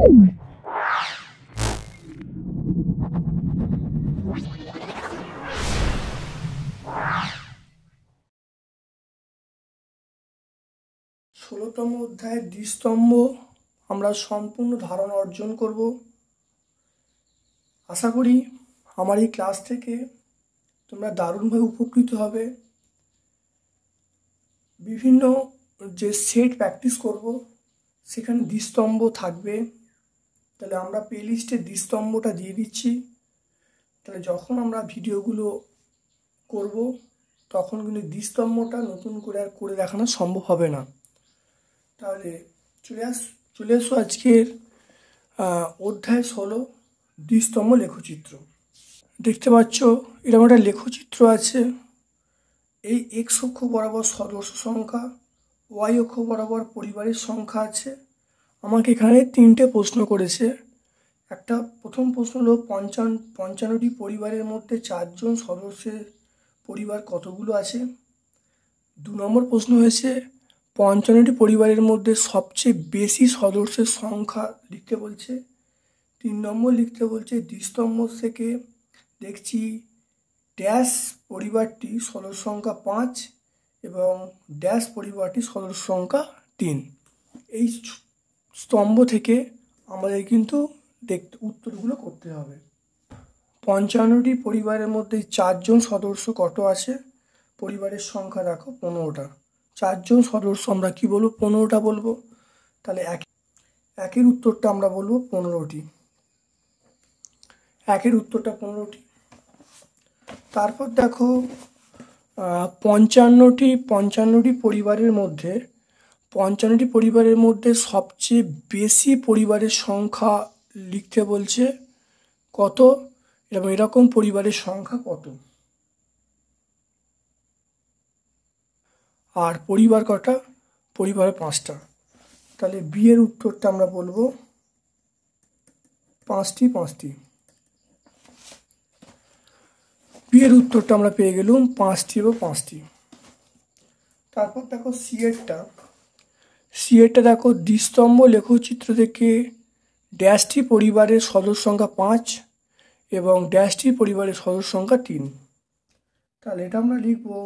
ষোলোতম অধ্যায়ের দ্বিস্তম্ভ আমরা সম্পূর্ণ ধারণা অর্জন করব। আশা করি আমার এই ক্লাস থেকে তোমরা দারুণভাবে উপকৃত হবে। বিভিন্ন যে সেট প্র্যাকটিস করব সেখানে দ্বিস্তম্ভ থাকবে। তাহলে আমরা প্লেলিস্টে দ্বিস্তম্ভটা দিয়ে দিচ্ছি। তাহলে যখন আমরা ভিডিওগুলো করব তখন কিন্তু দ্বিস্তম্ভটা নতুন করে আর করে দেখানো সম্ভব হবে না। তাহলে চলে আসো আজকের অধ্যায় 16 দ্বিস্তম্ভ লেখচিত্র। দেখতে পাচ্ছ এরকম একটা লেখচিত্র আছে। এই এক্স অক্ষ বরাবর সদস্য সংখ্যা, ওয়াই অক্ষ বরাবর পরিবারের সংখ্যা আছে। আমাকে এখানে 3টে প্রশ্ন করেছে। একটা প্রথম প্রশ্ন হলো 55টি পরিবারের মধ্যে 4 জন সদস্যের পরিবার কতগুলো আছে। 2 নম্বর প্রশ্ন হয়েছে 55টি পরিবারের মধ্যে সবচেয়ে বেশি সদস্যের সংখ্যা লিখতে বলছে। 3 নম্বর লিখতে বলছে দ্বিস্তম্ভ থেকে দেখছি ড্যাশ পরিবারটি সদস্য সংখ্যা 5 এবং ড্যাশ পরিবারটি সদস্য সংখ্যা 3। এই স্তম্ভ থেকে আমাদের কিন্তু উত্তরগুলো করতে হবে। 55টি পরিবারের মধ্যে 4 জন সদস্য কত আছে? পরিবারের সংখ্যা দেখো 15টা। 4 জন সদস্য আমরা কি বলবো? 15টা বলবো। তাহলে একের উত্তরটা আমরা বলবো 15টি। একের উত্তরটা 15টি। তারপর দেখো 55টি পরিবারের মধ্যে সবচেয়ে বেশি পরিবারের সংখ্যা লিখতে বলছে কত, এবং এরকম পরিবারের সংখ্যা কত। আর পরিবার কটা? পরিবার 5টা। তাহলে বি এর উত্তরটা আমরা বলবো 5টি। বি এর উত্তরটা আমরা পেয়ে গেলাম 5টি এবং 5টি। তারপর দেখো সি এরটা দেখো দ্বিস্তম্ভ লেখচিত্র থেকে ড্যাশটি পরিবারের সদস্য সংখ্যা 5 এবং ড্যাশটি পরিবারের সদস্য সংখ্যা 3। তাহলে এটা আমরা লিখবো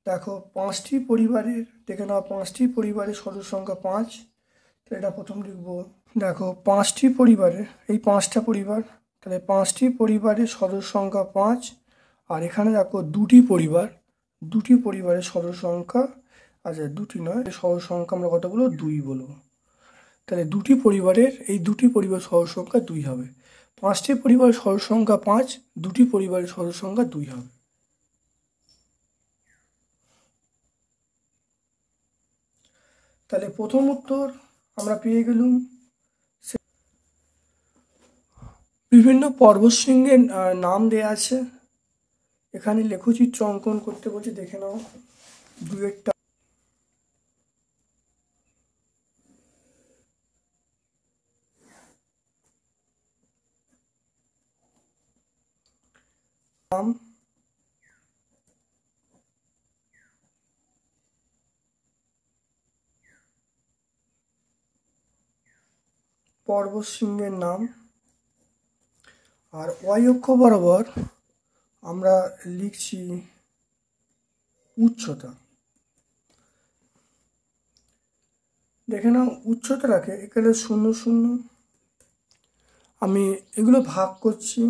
দেখো 5টি পরিবারের, দেখে নাও 5টি পরিবারের সদস্য সংখ্যা 5। তো এটা প্রথম লিখবো। দেখো 5টি পরিবারের, এই 5টা পরিবার, তাহলে 5টি পরিবারের সদস্য সংখ্যা 5। আর এখানে দেখো দুটি পরিবারের সদস্য সংখ্যা, আচ্ছা দুটি নয়, সদস্য সংখ্যা আমরা কত বলবো? 2 বলবো। তাহলে দুটি পরিবারের সদস্য সংখ্যা 2 হবে। 5টি পরিবারের সদস্য সংখ্যা 5, দুটি পরিবারের সদস্য সংখ্যা 2 হবে। তাহলে প্রথম উত্তর আমরা পেয়ে গেলাম। বিভিন্ন পর্বতশৃঙ্গের নাম দেয়া আছে। এখানে লেখচিত্র অঙ্কন করতে বলছে, দেখে নাও 2-একটা। নাম পর্বতশৃঙ্গের নাম। আর ওয়াই অক্ষ বরাবর আমরা লিখছি উচ্চতা। দেখে নাও উচ্চতাটাকে এখানে 0 0 আমি এগুলো ভাগ করছি।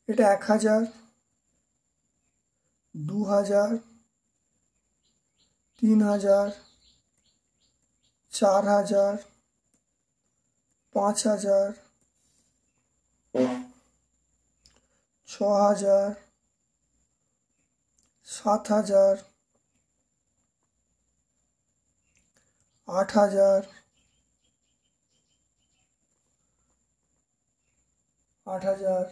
এটা 1000, 2000, 3000, 4000, 5000, 6000, 7000, 8000, 8000,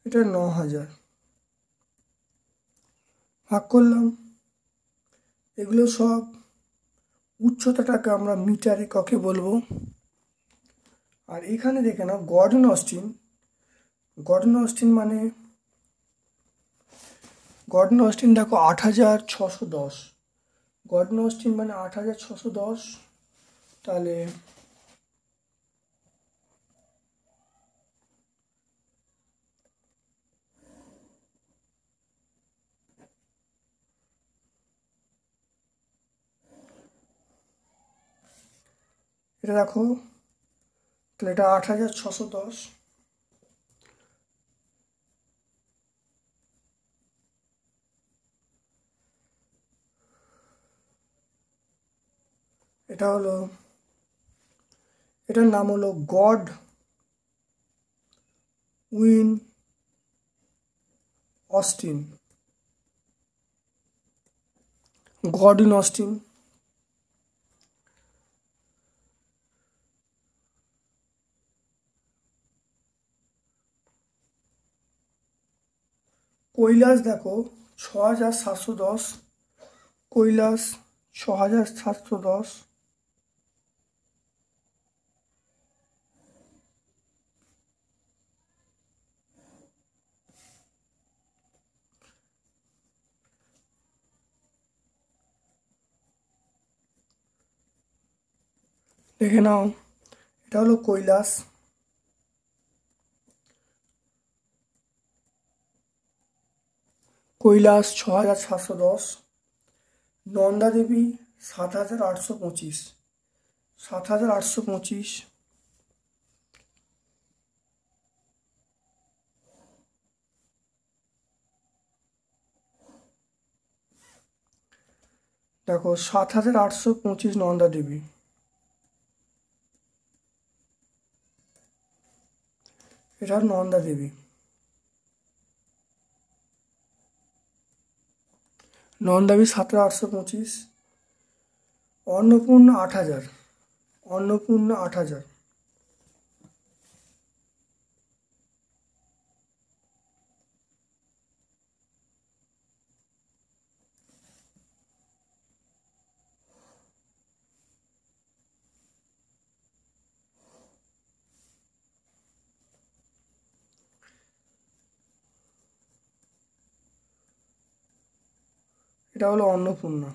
এটা 9000 ভাগ করলাম। এগুলো সব উচ্চতাটাকে আমরা মিটার এককে বলবো। আর এখানে দেখে নাও গর্ডন অস্টিন মানে গর্ডন অস্টিন দেখো 8610, গর্ডন অস্টিন মানে 8610। তাহলে এটা দেখো, তাহলে এটা 8610। এটা হলো, এটার নাম হলো Godwin Austen, Godwin Austen. Kailash দেখো 6710, কৈলাস 6710। দেখে নাও, এটা হলো কৈলাস, কৈলাস 6710। নন্দা দেবী 7825, 7825। দেখো 7825 নন্দা দেবী। এটা নন্দা দেবী। নন্দাবী 7825। অন্নপূর্ণা 8000, অন্নপূর্ণা 8000। এটা হলো অন্নপূর্ণা,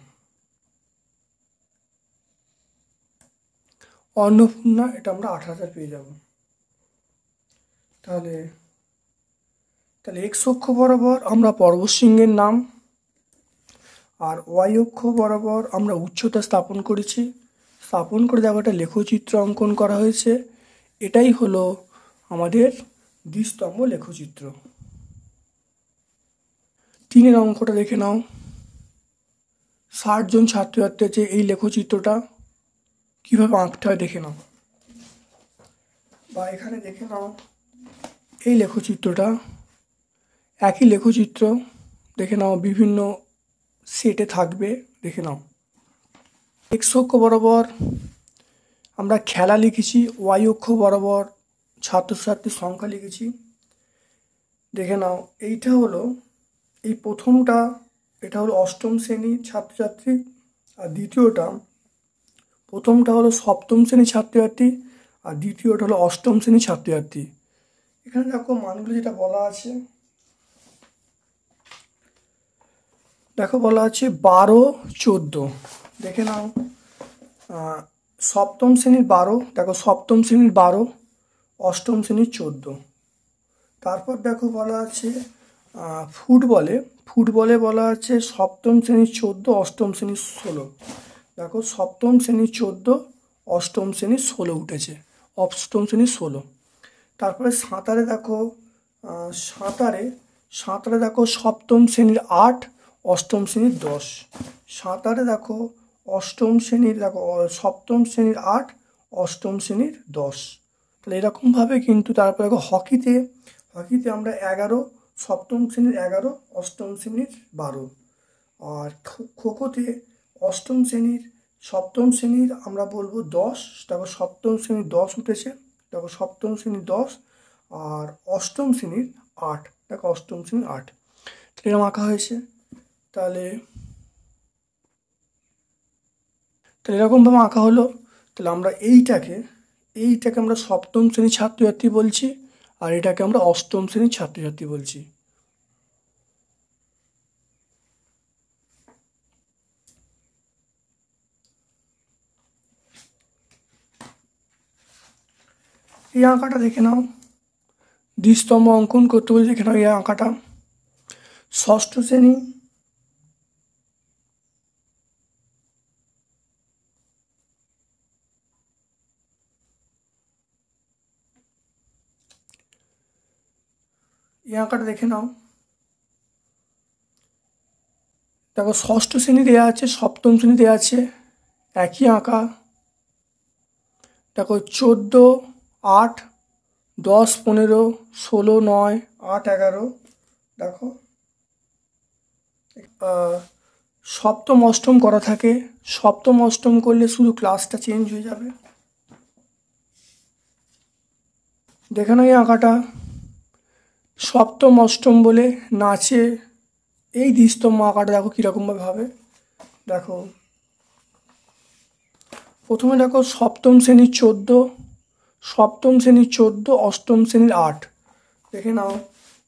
অন্নপূর্ণা এটা আমরা 8000 পেয়ে যাব। তাহলে তাহলে এক্স অক্ষ বরাবর আমরা পর্বতশৃঙ্গের নাম, আর ওয়াই অক্ষ বরাবর আমরা উচ্চতা স্থাপন করেছি। স্থাপন করে দেখো একটা লেখচিত্র অঙ্কন করা হয়েছে। এটাই হলো আমাদের দ্বিস্তম্ভ লেখচিত্র। 3 অঙ্কটা দেখে নাও। 60 জন ছাত্রছাত্রী আছে, এই লেখচিত্রটা কিভাবে আঁকতে হয় দেখে নাও। বা এখানে দেখে নাও এই লেখচিত্রটা, একই লেখচিত্র দেখে নাও, বিভিন্ন সেটে থাকবে, দেখে নাও। এক্স অক্ষ বরাবর আমরা খেলা লিখেছি, ওয়াই অক্ষ বরাবর ছাত্রছাত্রীর সংখ্যা লিখেছি। দেখে নাও, এইটা হলো, এই প্রথমটা এটা হলো অষ্টম শ্রেণীর ছাত্রছাত্রী, আর দ্বিতীয়টা, প্রথমটা হলো সপ্তম শ্রেণীর ছাত্রছাত্রী, আর দ্বিতীয়টা হলো অষ্টম শ্রেণীর ছাত্রছাত্রী। এখানে দেখো মানগুলো যেটা বলা আছে, দেখো বলা আছে 12, 14। দেখে নাও, সপ্তম শ্রেণীর 12, দেখো সপ্তম শ্রেণীর 12, অষ্টম শ্রেণীর 14। তারপর দেখো বলা আছে ফুটবলে, ফুটবলে বলা আছে সপ্তম শ্রেণীর 14, অষ্টম শ্রেণীর 16। দেখো সপ্তম শ্রেণীর 14, অষ্টম শ্রেণীর 16 উঠেছে, অষ্টম শ্রেণীর 16। তারপরে সাঁতারে দেখো, সাঁতারে সাঁতারে দেখো সপ্তম শ্রেণীর 8, অষ্টম শ্রেণীর 10। সাঁতারে দেখো অষ্টম শ্রেণীর, দেখো সপ্তম শ্রেণীর 8, অষ্টম শ্রেণীর 10। তাহলে এরকমভাবে কিন্তু তারপরে দেখো হকিতে, হকিতে আমরা 11, সপ্তম শ্রেণীর 11, অষ্টম শ্রেণীর 12। আর খোখোতে অষ্টম শ্রেণীর, সপ্তম শ্রেণীর আমরা বলবো 10, দেখো সপ্তম শ্রেণীর 10 উঠেছে, দেখো সপ্তম শ্রেণীর 10, আর অষ্টম শ্রেণীর 8, দেখো অষ্টম শ্রেণীর 8। তাহলে এরকম আঁকা হয়েছে। তাহলে তাহলে এরকমভাবে আঁকা হলো। তাহলে আমরা এইটাকে আমরা সপ্তম শ্রেণীর ছাত্রছাত্রী বলছি, আর এটাকে আমরা অষ্টম শ্রেণীর ছাত্রছাত্রী বলছি। এই আঁকাটা দেখে নাও, দ্বিস্তম্ভ অঙ্কন করতে বলে দেখে নাও এই আঁকাটা। ষষ্ঠ শ্রেণী, এই আঁকাটা দেখে নাও। দেখো ষষ্ঠ শ্রেণী দেওয়া আছে, সপ্তম শ্রেণী দেওয়া আছে, একই আঁকা। দেখো 14, 8, 10, 15, 16, 9, 8, 11। দেখো সপ্তম অষ্টম করা থাকে, সপ্তম অষ্টম করলে শুধু ক্লাসটা চেঞ্জ হয়ে যাবে। দেখে নাও এই আঁকাটা, সপ্তম অষ্টম বলে নাচে এই দ্বিস্তম্ভ আঁকাটা দেখো কীরকমভাবে হবে। দেখো প্রথমে দেখো সপ্তম শ্রেণীর 14, সপ্তম শ্রেণীর 14, অষ্টম শ্রেণীর 8। দেখে নাও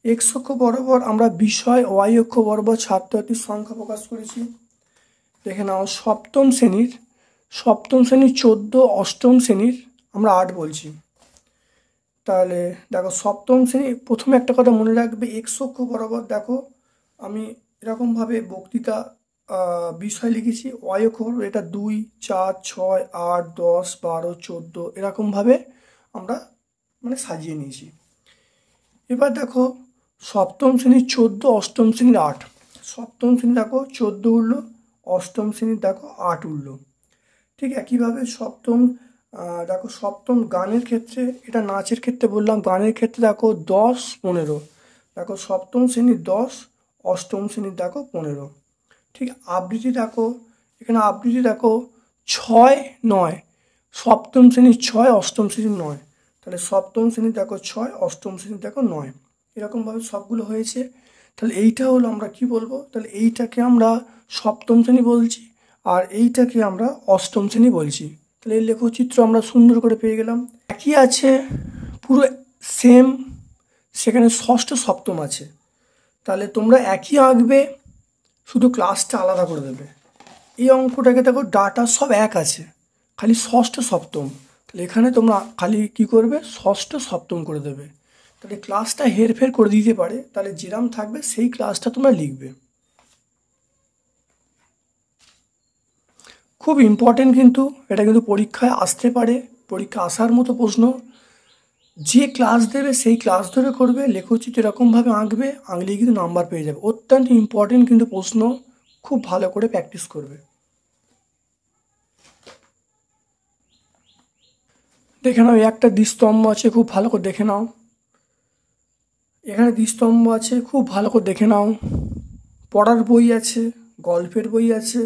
এক্স অক্ষ বরাবর আমরা বিষয়, ওয়াই অক্ষ বরাবর ছাত্রছাত্রীর সংখ্যা প্রকাশ করেছি। দেখে নাও সপ্তম শ্রেণীর 14, অষ্টম শ্রেণীর আমরা 8 বলছি। তাহলে দেখো সপ্তম শ্রেণী, প্রথমে একটা কথা মনে রাখবে, এক্স অক্ষ বরাবর দেখো আমি এরকমভাবে বক্তৃতা বিষয় লিখেছি, ওয়াই অক্ষ বরাবর এটা 2, 4, 6, 8, 10, 12, 14 এরকমভাবে আমরা মানে সাজিয়ে নিয়েছি। এবার দেখো সপ্তম শ্রেণীর 14, অষ্টম শ্রেণীর 8। সপ্তম শ্রেণী দেখো 14 উঠলো, অষ্টম শ্রেণীর দেখো 8 উঠলো। ঠিক একইভাবে সপ্তম, দেখো সপ্তম গানের ক্ষেত্রে, এটা নাচের ক্ষেত্রে বললাম, গানের ক্ষেত্রে দেখো 10, 15। দেখো সপ্তম শ্রেণীর 10, অষ্টম শ্রেণীর দেখো 15। ঠিক আবৃত্তি দেখো, এখানে আবৃত্তি দেখো 6, 9। সপ্তম শ্রেণীর 6, অষ্টম শ্রেণীর 9। তাহলে সপ্তম শ্রেণীর দেখো 6, অষ্টম শ্রেণীর দেখো 9। এরকমভাবে সবগুলো হয়েছে। তাহলে এইটা হলো আমরা কি বলবো, তাহলে এইটাকে আমরা সপ্তম শ্রেণী বলছি, আর এইটাকে আমরা অষ্টম শ্রেণী বলছি। তাহলে এই লেখচিত্র আমরা সুন্দর করে পেয়ে গেলাম। একই আছে পুরো সেম, সেখানে ষষ্ঠ সপ্তম আছে। তাহলে তোমরা একই আঁকবে, শুধু ক্লাসটা আলাদা করে দেবে। এই অঙ্কটাকে দেখো ডাটা সব এক আছে, খালি ষষ্ঠ সপ্তম। তাহলে এখানে তোমরা খালি কি করবে, ষষ্ঠ সপ্তম করে দেবে। তাহলে ক্লাসটা হেরফের করে দিতে পারে, তাহলে যেরাম থাকবে সেই ক্লাসটা তোমরা লিখবে। খুব ইম্পর্টেন্ট কিন্তু এটা, কিন্তু পরীক্ষায় আসতে পারে, পরীক্ষা আসার মতো প্রশ্ন। যে ক্লাস দেবে সেই ক্লাস ধরে করবে, লেখচিত্র এরকমভাবে আঁকবে, আঁকলেই কিন্তু নাম্বার পেয়ে যাবে। অত্যন্ত ইম্পর্টেন্ট কিন্তু প্রশ্ন, খুব ভালো করে প্র্যাকটিস করবে। দেখে নাও একটা দ্বিস্তম্ভ আছে, খুব ভালো করে দেখে নাও। এখানে দ্বিস্তম্ভ আছে, খুব ভালো করে দেখে নাও। পড়ার বই আছে, গল্পের বই আছে,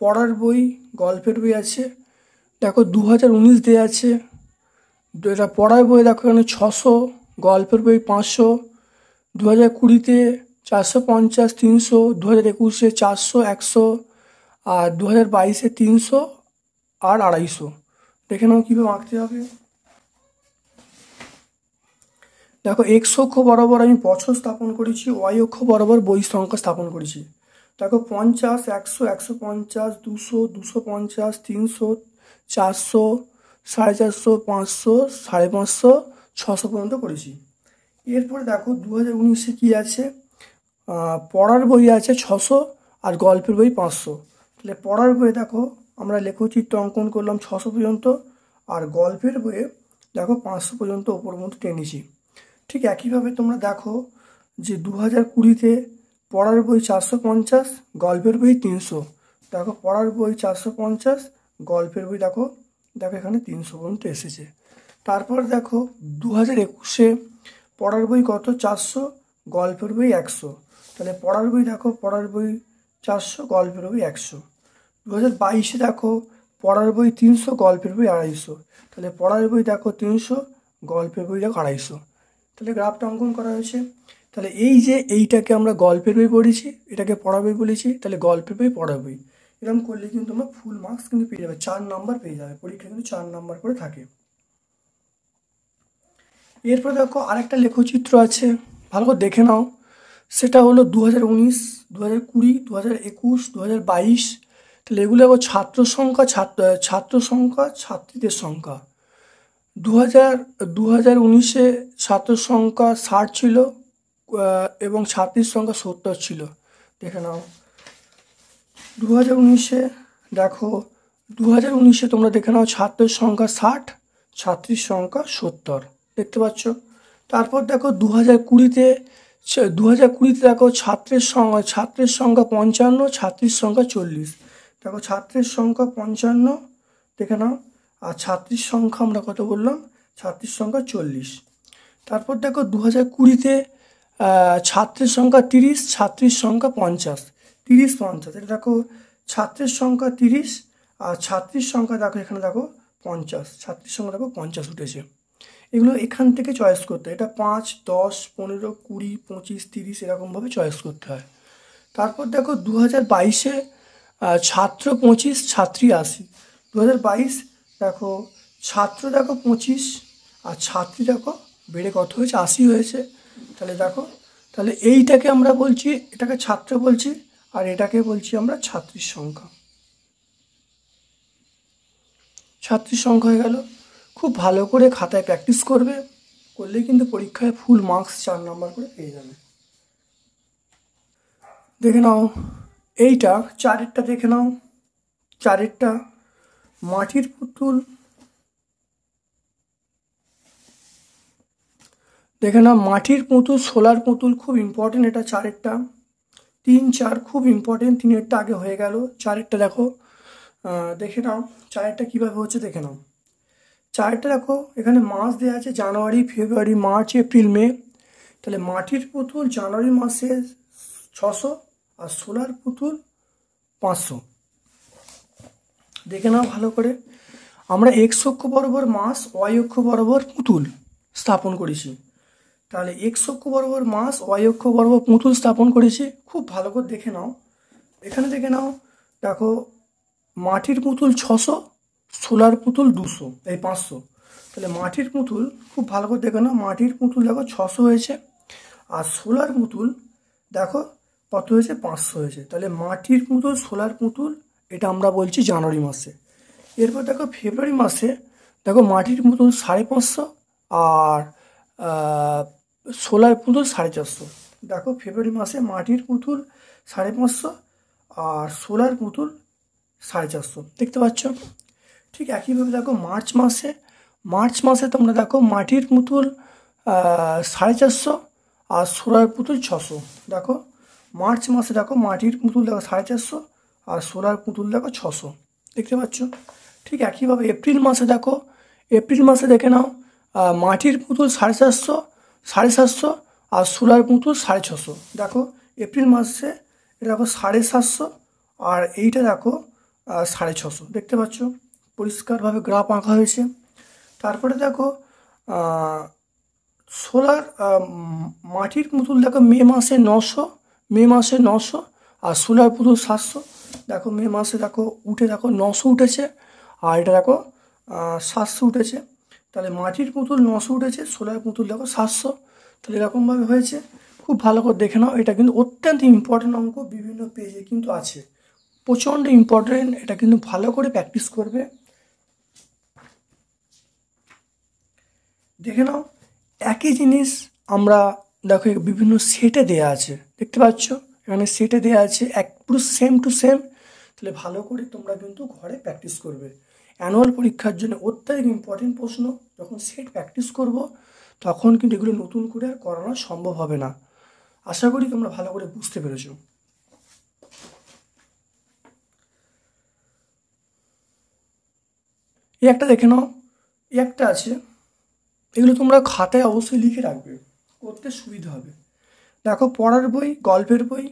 পড়ার বই, গল্পের বই আছে। দেখো 2019 দেওয়া আছে, এটা পড়ার বই দেখো এখানে 600, গল্পের বই 500। 2020-তে 450, 300, 2021-এ 400, 100, আর 2022-এ 300 আর 250। দেখে নাও কীভাবে আঁকতে হবে। দেখো এক্স অক্ষ বরাবর আমি বছর স্থাপন করেছি, ওয়াই অক্ষ বরাবর বই সংখ্যা স্থাপন করেছি। দেখো 50, 100, 150, 200, 250, 300, 400, 450, 500, 550, 600 পর্যন্ত করেছি। এরপরে দেখো 2019-এ কী আছে, পড়ার বই আছে 600 আর গল্পের বই 500। তাহলে পড়ার বইয়ে দেখো আমরা লেখচিত্র অঙ্কন করলাম 600 পর্যন্ত, আর গল্পের বইয়ে দেখো 500 পর্যন্ত ওপর মতো টেনেছি। ঠিক একইভাবে তোমরা দেখো যে 2020-তে পড়ার বই 450, গল্পের বই 300। দেখো পড়ার বই 450, গল্পের বই দেখো দেখো এখানে 300 পর্যন্ত এসেছে। তারপর দেখো 2021-এ পড়ার বই কত, 400, গল্পের বই 100। তাহলে পড়ার বই দেখো, পড়ার বই 400, গল্পের বই 100। 2022-এ দেখো পড়ার বই 300, গল্পের বই 250। তাহলে পড়ার বই দেখো 300, গল্পের বই দেখো 250। তাহলে গ্রাফটা অঙ্কন করা হয়েছে। তাহলে এই যে এইটাকে আমরা গল্পের বই পড়েছি, এটাকে পড়া বই বলেছি, তাহলে গল্পের বই, পড়া বই এরকম করলে কিন্তু তোমরা ফুল মার্কস কিন্তু পেয়ে যাবে, 4 নাম্বার পেয়ে যাবে। পরীক্ষা কিন্তু 4 নাম্বার করে থাকে। এরপর দেখো আরেকটা লেখচিত্র আছে, ভালো করে দেখে নাও। সেটা হলো 2019, 2020, 2021, 2022। তাহলে এগুলো ছাত্র সংখ্যা, ছাত্রীদের সংখ্যা। 2019-এ ছাত্রের সংখ্যা 60 ছিল এবং ছাত্রীর সংখ্যা 70 ছিল। দেখে নাও 2019-এ দেখো 2019-এ তোমরা দেখে নাও ছাত্রের সংখ্যা 60, ছাত্রীর সংখ্যা 70, দেখতে পাচ্ছ। তারপর দেখো 2020-তে দেখো ছাত্রের সংখ্যা 55, ছাত্রীর সংখ্যা 40। দেখো ছাত্রের সংখ্যা 55 দেখে নাও, আর ছাত্রীর সংখ্যা আমরা কত বললাম, ছাত্রীর সংখ্যা 40। তারপর দেখো 2020-তে ছাত্রের সংখ্যা 30, ছাত্রীর সংখ্যা 50, 30-50। এটা দেখো ছাত্রের সংখ্যা 30 আর ছাত্রীর সংখ্যা দেখো এখানে দেখো 50, ছাত্রীর সংখ্যা দেখো 50 উঠেছে। এগুলো এখান থেকে চয়েস করতে হয়, এটা 5, 10, 15, 20, 25, 30 এরকমভাবে চয়েস করতে হয়। তারপর দেখো 2022-এ ছাত্র 25, ছাত্রী 80। 2022 দেখো ছাত্র দেখো 25 আর ছাত্রী দেখো বেড়ে কত হয়েছে, 80 হয়েছে। তাহলে দেখো, তাহলে এইটাকে আমরা বলছি, এটাকে ছাত্র বলছি আর এটাকে বলছি আমরা ছাত্রীর সংখ্যা। ছাত্রীর সংখ্যা হয়ে গেল। খুব ভালো করে খাতায় প্র্যাকটিস করবে, করলেই কিন্তু পরীক্ষায় ফুল মার্কস 4 নাম্বার করে পেয়ে যাবে। দেখে নাও এইটা 4-এরটা দেখে নাও, 4-এরটা মাটির পুতুল। দেখে নাও মাটির পুতুল, সোলার পুতুল, খুব ইম্পর্টেন্ট এটা 4-এরটা। 3, 4 খুব ইম্পর্টেন্ট, 3-এরটা আগে হয়ে গেল। 4-এরটা দেখো, দেখে নাও 4-এরটা কীভাবে হচ্ছে দেখে নাও। 4-এরটা দেখো এখানে মাস দেওয়া আছে জানুয়ারি, ফেব্রুয়ারি, মার্চ, এপ্রিল, মে। তাহলে মাটির পুতুল জানুয়ারি মাসে 600 আর সোলার পুতুল 500। দেখে নাও ভালো করে, আমরা এক্স অক্ষ বরাবর মাস, ওয়াই অক্ষ বরাবর পুতুল স্থাপন করেছি। তাহলে এক্স অক্ষ বরাবর মাস, ওয়াই অক্ষ বরাবর পুতুল স্থাপন করেছি। খুব ভালো করে দেখে নাও, এখানে দেখে নাও দেখো মাটির পুতুল 600, সোলার পুতুল 200, এই 500। তাহলে মাটির পুতুল খুব ভালো করে দেখে নাও, মাটির পুতুল দেখো 600 হয়েছে আর সোলার পুতুল দেখো কত হয়েছে, 500 হয়েছে। তাহলে মাটির পুতুল, সোলার পুতুল এটা আমরা বলছি জানুয়ারি মাসে। এরপর দেখো ফেব্রুয়ারি মাসে দেখো মাটির পুতুল 550 আর সোলার পুতুল 450। দেখো ফেব্রুয়ারি মাসে মাটির পুতুল 550 আর সোলার পুতুল 450, দেখতে পাচ্ছ। ঠিক একইভাবে দেখো মার্চ মাসে তোমরা দেখো মাটির পুতুল 450 আর সোলার পুতুল 600। দেখো মার্চ মাসে দেখো মাটির পুতুল দেখো 450 আর সোলার পুতুল দেখো 600, দেখতে পাচ্ছ। ঠিক একইভাবে এপ্রিল মাসে দেখে নাও মাটির পুতুল 750, 750 আর সোলার পুতুল 650। দেখো এপ্রিল মাসে এটা দেখো 750 আর এইটা দেখো 650, দেখতে পাচ্ছ। পরিষ্কারভাবে গ্রাফ আঁকা হয়েছে। তারপরে দেখো সোলার মাটির পুতুল দেখো মে মাসে 900 আর সোলার পুতুল 700। দেখো মে মাসে দেখো উঠে দেখো 900 উঠেছে আর এটা দেখো 700 উঠেছে। তাহলে মাটির পুতুল 900 উঠেছে, সোলার পুতুল দেখো 700। তাহলে এরকমভাবে হয়েছে। খুব ভালো করে দেখে নাও, এটা কিন্তু অত্যন্ত ইম্পর্টেন্ট অঙ্ক, বিভিন্ন পেজে কিন্তু আছে, প্রচণ্ড ইম্পর্টেন্ট। এটা কিন্তু ভালো করে প্র্যাকটিস করবে। দেখে নাও একই জিনিস আমরা দেখো বিভিন্ন সেটে দেয়া আছে, দেখতে পাচ্ছ এখানে সেটে দেয়া আছে পুরো সেম টু সেম। তাহলে ভালো করে তোমরা কিন্তু ঘরে প্র্যাকটিস করবে। অ্যানুয়াল পরীক্ষার জন্য অত্যধিক ইম্পর্টেন্ট প্রশ্ন, যখন সেট প্র্যাকটিস করব তখন কিন্তু এগুলো নতুন করে আর করানো সম্ভব হবে না। আশা করি তোমরা ভালো করে বুঝতে পেরেছো। এই একটা দেখে নাও, এই একটা আছে, এগুলো তোমরা খাতায় অবশ্যই লিখে রাখবে, করতে সুবিধা হবে। দেখো পড়ার বই, গল্পের বই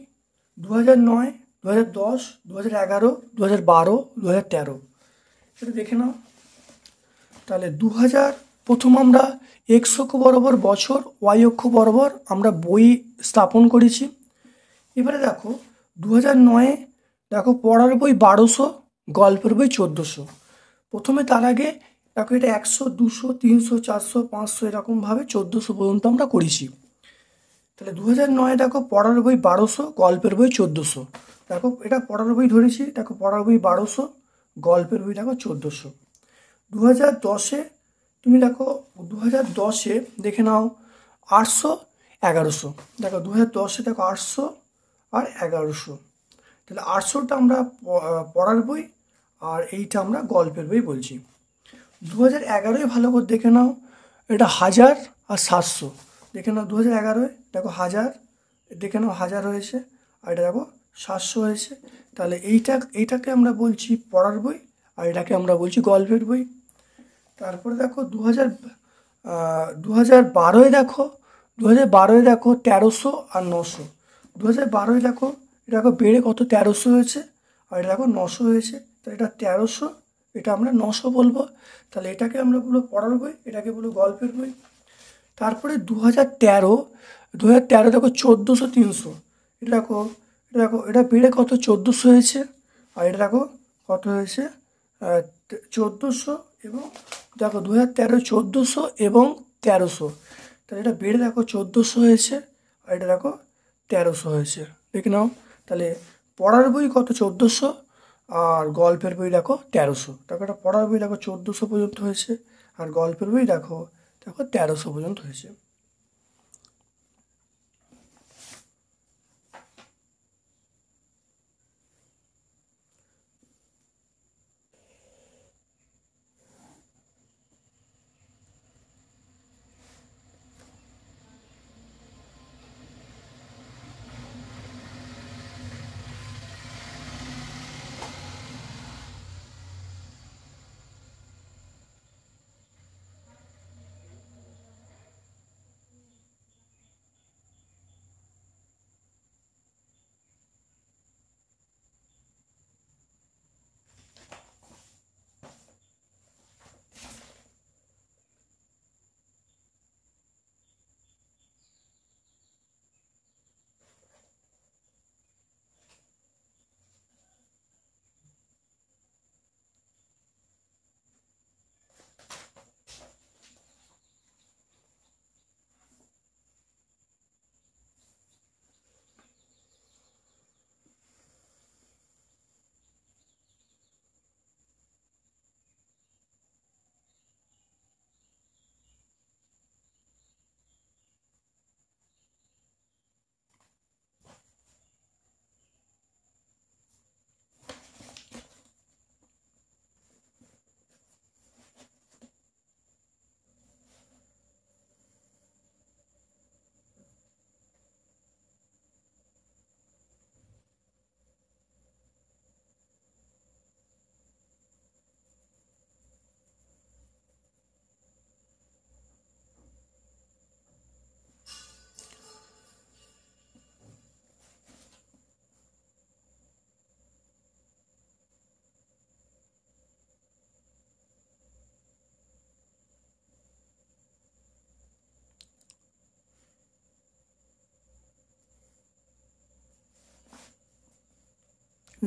2009, 2010, 2011, 2012, 2013, এটা দেখে নাও। তাহলে 2000 প্রথম আমরা এক্স অক্ষ বরাবর বছর, ওয়াই অক্ষ বরাবর আমরা বই স্থাপন করেছি। এবারে দেখো 2009 দেখো পড়ার বই 1200, গল্পের বই 1400। প্রথমে তার আগে দেখো এটা 100, 200, 300, 400, 500 এরকমভাবে 1400 পর্যন্ত আমরা করেছি। তাহলে 2009 দেখো পড়ার বই 1200, গল্পের বই 1400। দেখো এটা পড়ার বই ধরেছি, দেখো পড়ার বই 1200, গল্পের বই দেখো 1400। 2010 তুমি দেখো 2010-এ দেখে নাও 800 1100, দেখো 2010-এ দেখো 800 আর 1100, তাহলে 800টা আমরা পড়ার বই আর এইটা আমরা গল্পের বই বলছি। 2011-এ ভালো করে দেখে নাও, এটা 1000 আর 700, দেখে নাও 2011-এ দেখো 1000, দেখে নাও 1000 হয়েছে, আর এটা দেখো 700 হয়েছে, তাহলে এইটাকে আমরা বলছি পড়ার বই আর এটাকে আমরা বলছি গল্পের বই। তারপরে দেখো 2012-এ দেখো 2012-এ দেখো 1300 আর 900, 2012-এ দেখো এটা দেখো বেড়ে কত 1300 হয়েছে, আর এটা দেখো 900 হয়েছে, তাহলে এটা 1300, এটা আমরা 900 বলবো, তাহলে এটাকে আমরা বলবো পড়ার বই, এটাকে বলবো গল্পের বই। তারপরে 2013 দেখো 1400 300, এটা বেড়ে কত 1400 হয়েছে, আর এটা দেখো কত হয়েছে 1400, এবং দেখো 2013 1400 এবং 1300, তাহলে এটা বেড়ে দেখো 1400 হয়েছে, আর এটা দেখো 1300 হয়েছে, দেখে নাও। তাহলে পড়ার বই কত 1400 আর গল্পের বই দেখো 1300, দেখো এটা পড়ার বই দেখো 1400 পর্যন্ত হয়েছে, আর গল্পের বই দেখো 1300 পর্যন্ত হয়েছে।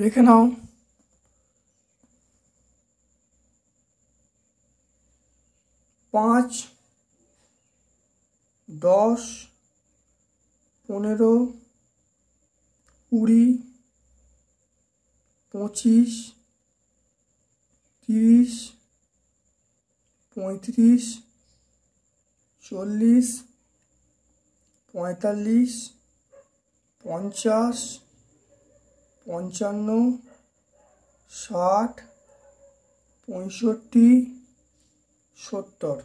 দেখে নাও 5 10 15 20 25 30 35 40 45 50 55 60 65 70,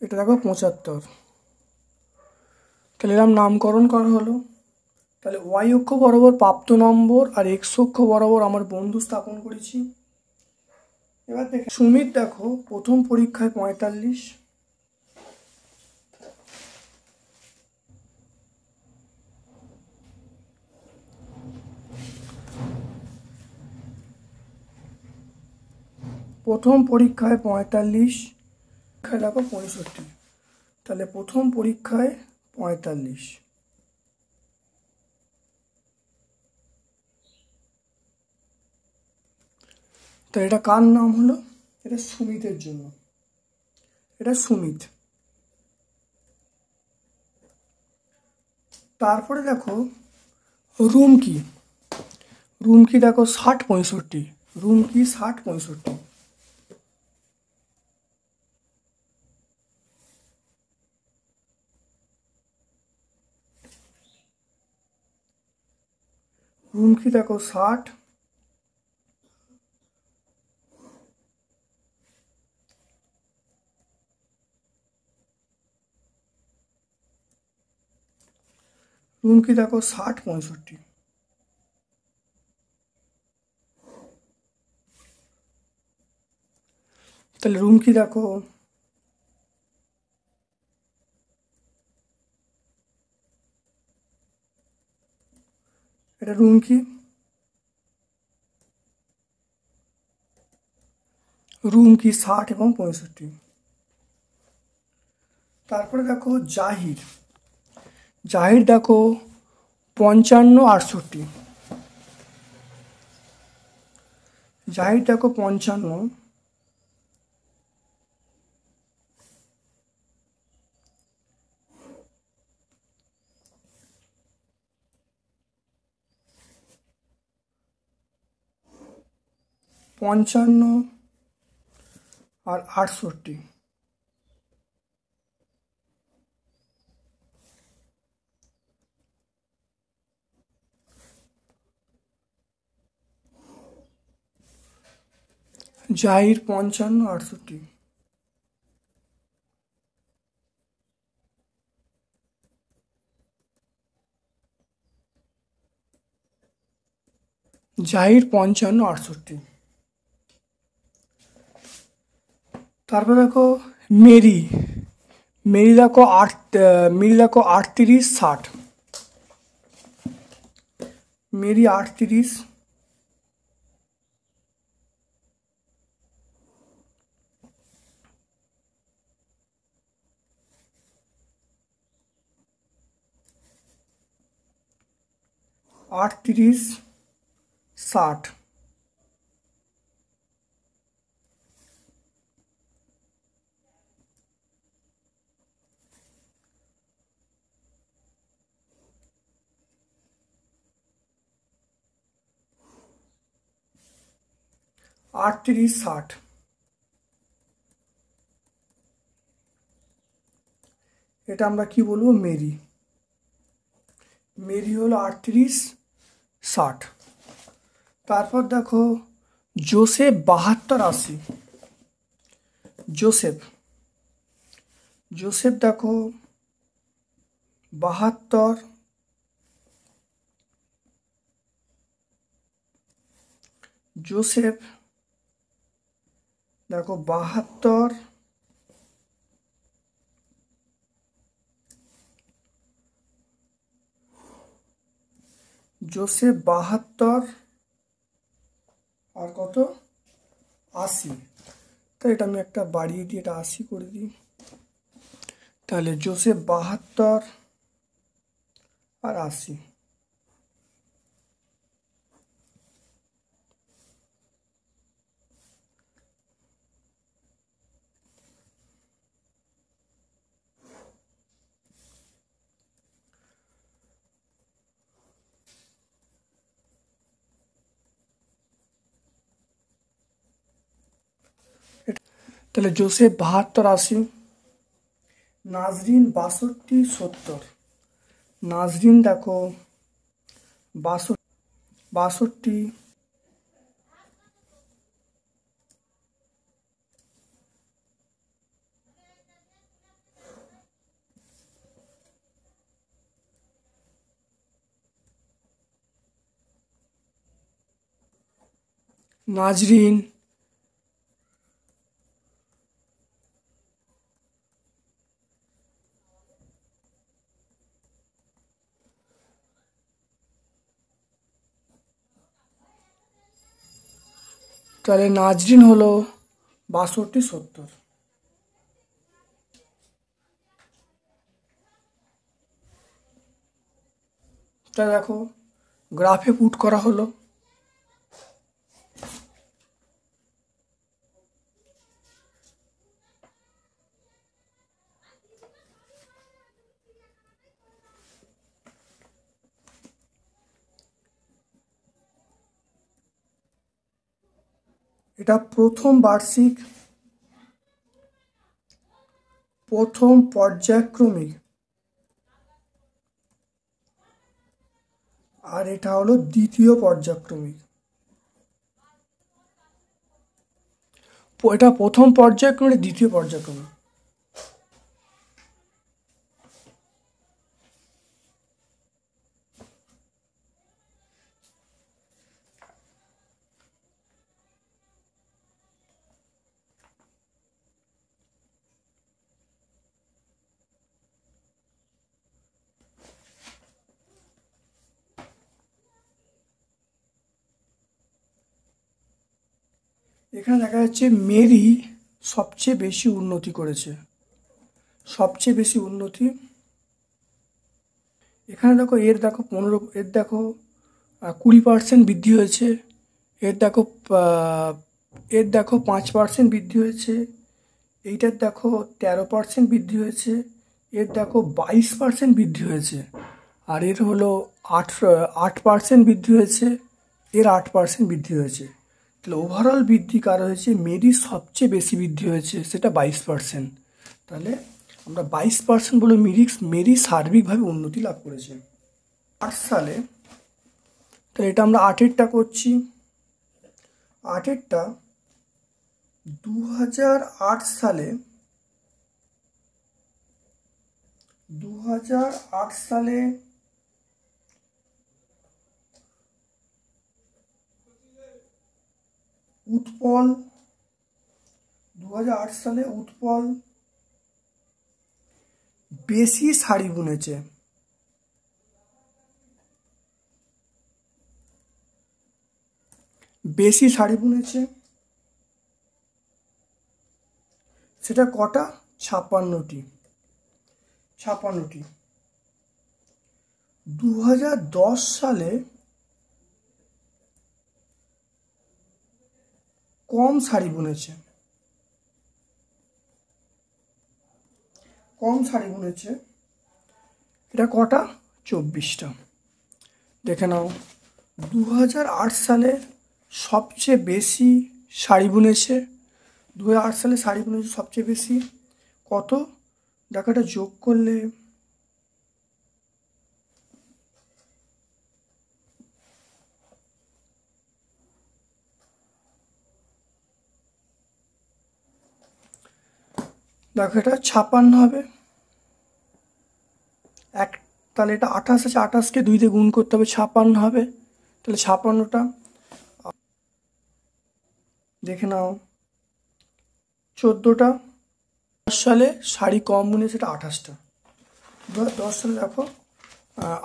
এটা দেখো 75, তাহলে এরকম নামকরণ করা হলো। তাহলে ওয়াই অক্ষ বরাবর প্রাপ্ত নম্বর আর এক্স অক্ষ বরাবর আমার বন্ধু স্থাপন করেছি। এবার দেখে সুমিত দেখো প্রথম পরীক্ষায় 45, প্রথম পরীক্ষায় 45, দেখো 65, তাহলে প্রথম পরীক্ষায় 45, তো এটা কার নাম হলো, এটা সুমিতের জন্য, এটা সুমিত। তারপরে দেখো রুমকি দেখো 60 65, রুমকি 60-65। রুমকি দেখো 60। রুমকি দেখো 60-65। তাহলে রুমকি দেখো এটা রুমকি। রুমকি 60 এবং 65। তারপরে দেখো জাহির। জাহির দেখো 55-68। জাহির দেখো 55। পঞ্চান্ন আর 68। জাহির 55-68। জাহির 55-68। তারপর দেখো মেরি। মেরি দেখো 38-60। মেরি 38। আটত্রিশ 60। 38-60। এটা আমরা কি বলবো? মেরি। মেরি হলো 38-60। তারপর দেখো জোসেফ 72-80। জোসেফ জোসেফ দেখো 72। জোসেফ দেখো 72। জোসেফ 72 আর কত? 80। তো এটা আমি একটা বাড়িয়ে দিই, এটা 80 করে দিই। তাহলে জোসেফ 72 আর 80। তাহলে জোসেফ 72-80। নাজরিন 62-70। নাজরিন দেখো 62। নাজরিন তাহলে নাজরিন হলো 62-70। তা দেখো গ্রাফে পুট করা হলো। এটা প্রথম পর্যায়ক্রমিক, আর এটা হলো দ্বিতীয় পর্যায়ক্রমিক। এটা প্রথম পর্যায়ক্রমিক, দ্বিতীয় পর্যায়ক্রমিক। এখানে দেখা যাচ্ছে মেরি সবচেয়ে বেশি উন্নতি করেছে, সবচেয়ে বেশি উন্নতি। এখানে দেখো এর দেখো 20% বৃদ্ধি হয়েছে। এর দেখো 5% বৃদ্ধি হয়েছে। এইটার দেখো 13% বৃদ্ধি হয়েছে। এর দেখো 22% বৃদ্ধি হয়েছে। আর এর হলো 8% বৃদ্ধি হয়েছে। এর 8% বৃদ্ধি হয়েছে। তাহলে ওভারঅল বৃদ্ধি কার হয়েছে? মেরির সবচেয়ে বেশি বৃদ্ধি হয়েছে, সেটা 22%। তাহলে আমরা 22% বলে মেরি সার্বিকভাবে উন্নতি লাভ করেছে 8 সালে। তাহলে এটা আমরা 8-এরটা করছি। 8-এরটা 2008 সালে 2008 সালে উৎপল বেশি শাড়ি বুনেছে। বেশি শাড়ি বুনেছে সেটা কটা? 56টি। 2010 সালে কম শাড়ি বুনেছে। এটা কটা? 24টা। দেখে নাও। 2008 সালে সবচেয়ে বেশি শাড়ি বুনেছে। 2008 সালে শাড়ি বুনেছে সবচেয়ে বেশি কত? দেখো এটা যোগ করলে দেখো এটা 56 হবে। তাহলে এটা 28 আছে, 28কে 2 দিয়ে গুণ করতে হবে, 56 হবে। তাহলে 56টা। দেখে নাও 14টা। 10 সালে শাড়ি কম বুনেছে, সেটা 28টা। 2010 সালে দেখো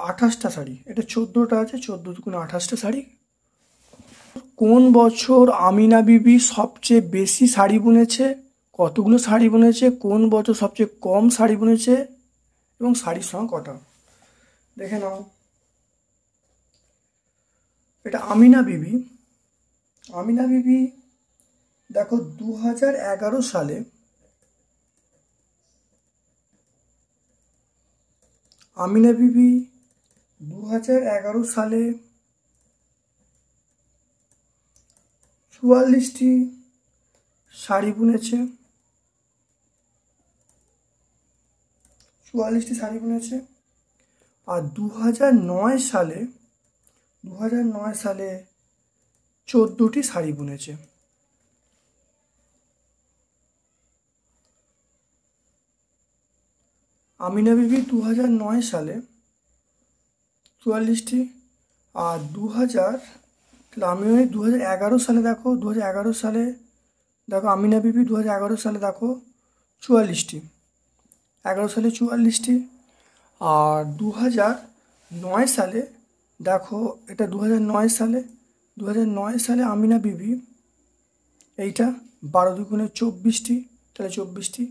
28টা শাড়ি, এটা 14টা আছে, 14 দুগুণে 28টা শাড়ি। কোন বছর আমিনা বিবি সবচেয়ে বেশি শাড়ি বুনেছে? কতগুলো শাড়ি বুনেছে? কোন বছর সবচেয়ে কম শাড়ি বুনেছে? এবং শাড়ির সংখ্যা কটা? দেখে নাও। এটা আমিনা বিবি দেখো 2011 সালে আমিনা বিবি 2011 সালে 44টি শাড়ি বুনেছে। 44টি শাড়ি বুনেছে। আর 2009 সালে 14টি শাড়ি বুনেছে। আমিনা বিবি 2009 সালে 44টি। আর 2011 সালে দেখো, 2011 সালে দেখো আমিনা বিবি 2011 সালে দেখো 44টি। 11 সালে 44টি। আর 2009 সালে দেখো, এটা 2009 সালে আমিনা বিবি এইটা 12 দুগুণে 24টি। তাহলে 24টি।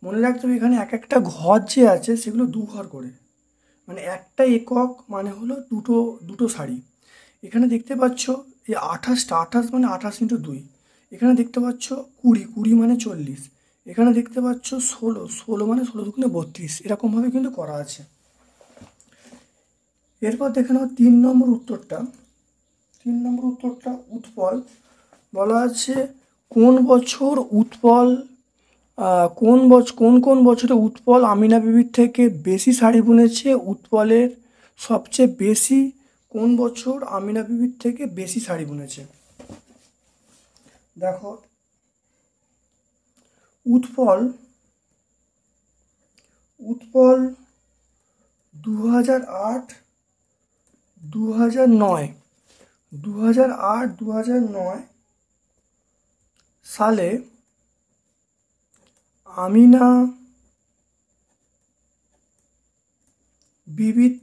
মনে রাখতে হবে এখানে এক একটা ঘর যে আছে সেগুলো 2 ঘর করে, মানে একটা একক মানে হলো দুটো শাড়ি। এখানে দেখতে পাচ্ছ এই 28 মানে 28 × 2। এখানে দেখতে পাচ্ছ 20 মানে 40। এখানে দেখতে পাচ্ছ 16 মানে 16 দুগুণে 32। এরকমভাবে কিন্তু করা আছে। এরপর দেখে নাও 3 নম্বর উত্তরটা। উৎপল বলা আছে কোন বছর উৎপল কোন বছরে উৎপল আমিনা বিবির থেকে বেশি শাড়ি বুনেছে? উৎপলের সবচেয়ে বেশি কোন বছর আমিনা বিবির থেকে বেশি শাড়ি বুনেছে? দেখো, উৎপল 2008, 2009, 2008-2009 সালে আমিনা বিবির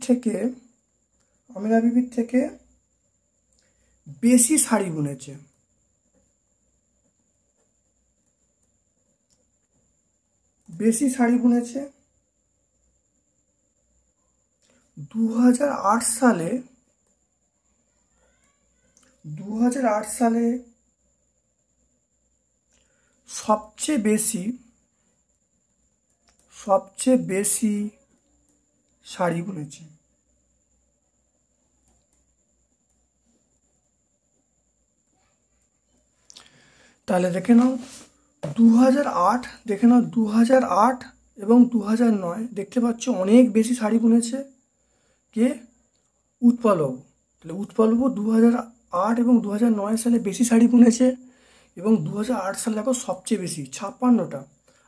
থেকে বেশি শাড়ি বুনেছে। বেশি শাড়ি বুনেছে 2008 সালে। 2008 সালে সবচেয়ে বেশি শাড়ি বুনেছে। তাহলে দেখে নাও 2008, দেখে নাও 2008 এবং 2009 দেখতে পাচ্ছ অনেক বেশি শাড়ি বুনেছে কে? উৎপলবাবু। তাহলে উৎপলবাবু 2008 এবং 2009 সালে বেশি শাড়ি বুনেছে এবং 2008 সালে দেখো সবচেয়ে বেশি 56টা,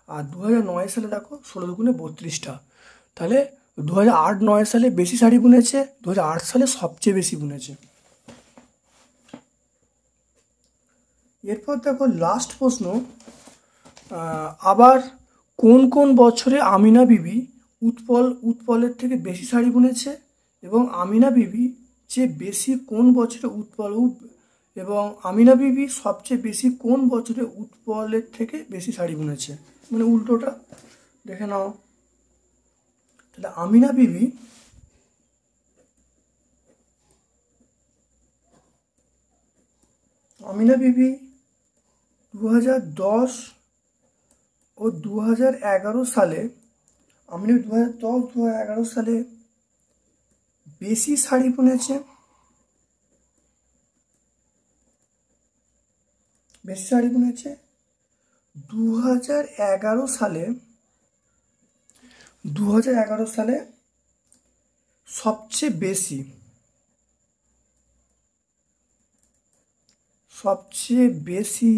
আর 2009 সালে দেখো 16×32টা। তাহলে 2008-09 সালে বেশি শাড়ি বুনেছে, 2008 সালে সবচেয়ে বেশি বুনেছে। এরপর দেখো লাস্ট প্রশ্ন, আবার কোন বছরে আমিনা বিবি উৎপলের থেকে বেশি শাড়ি বুনেছে এবং আমিনা বিবি যে বেশি কোন বছরে এবং আমিনা বিবি সবচেয়ে বেশি কোন বছরে উৎপলের থেকে বেশি শাড়ি বুনেছে? মানে উল্টোটা দেখে নাও। তাহলে আমিনা বিবি আমিনা বিবি 2010 ও 2011 সালে, আমিনা 2010-2011 সালে বেশি শাড়ি বুনেছে। বেশি শাড়ি বুনেছে 2011 সালে। 2011 সালে সবচেয়ে বেশি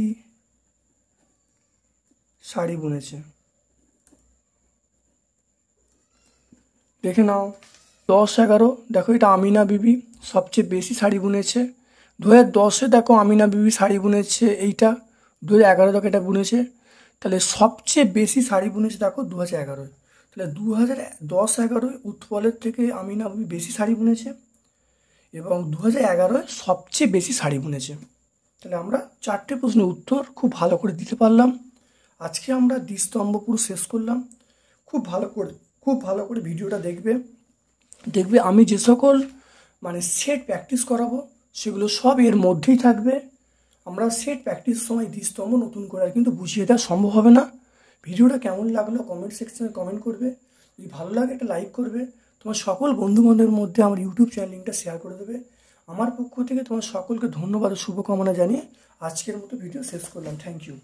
শাড়ি বুনেছে। দেখে নাও 10-11, দেখো এটা আমিনা বিবি সবচেয়ে বেশি শাড়ি বুনেছে। 2010-এ দেখো আমিনা বিবি শাড়ি বুনেছে এইটা, 2011 দেখো এটা বুনেছে। তাহলে সবচেয়ে বেশি শাড়ি বুনেছে দেখো 2011। তাহলে 2010-11 উৎপলের থেকে আমিনা বিবি বেশি শাড়ি বুনেছে এবং 2011 সবচেয়ে বেশি শাড়ি বুনেছে। তাহলে আমরা 4টে প্রশ্নের উত্তর খুব ভালো করে দিতে পারলাম। আজকে আমরা দ্বিস্তম্ভ পুরো শেষ করলাম। খুব ভালো করে ভিডিওটা দেখবে আমি যে সকল সেট প্র্যাকটিস করাবো সেগুলো সব এর মধ্যেই থাকবে। আমরা সেট প্র্যাকটিস সময় দ্বিস্তম্ভ নতুন করে আর কিন্তু বুঝিয়ে দেওয়া সম্ভব হবে না। ভিডিওটা কেমন লাগলো কমেন্ট সেকশনে কমেন্ট করবে, যদি ভালো লাগে একটা লাইক করবে, তোমার সকল বন্ধুবান্ধবের মধ্যে আমার ইউটিউব চ্যানেল লিঙ্কটা শেয়ার করে দেবে। আমার পক্ষ থেকে তোমার সকলকে ধন্যবাদ ও শুভকামনা জানিয়ে আজকের মতো ভিডিও শেষ করলাম। Thank you.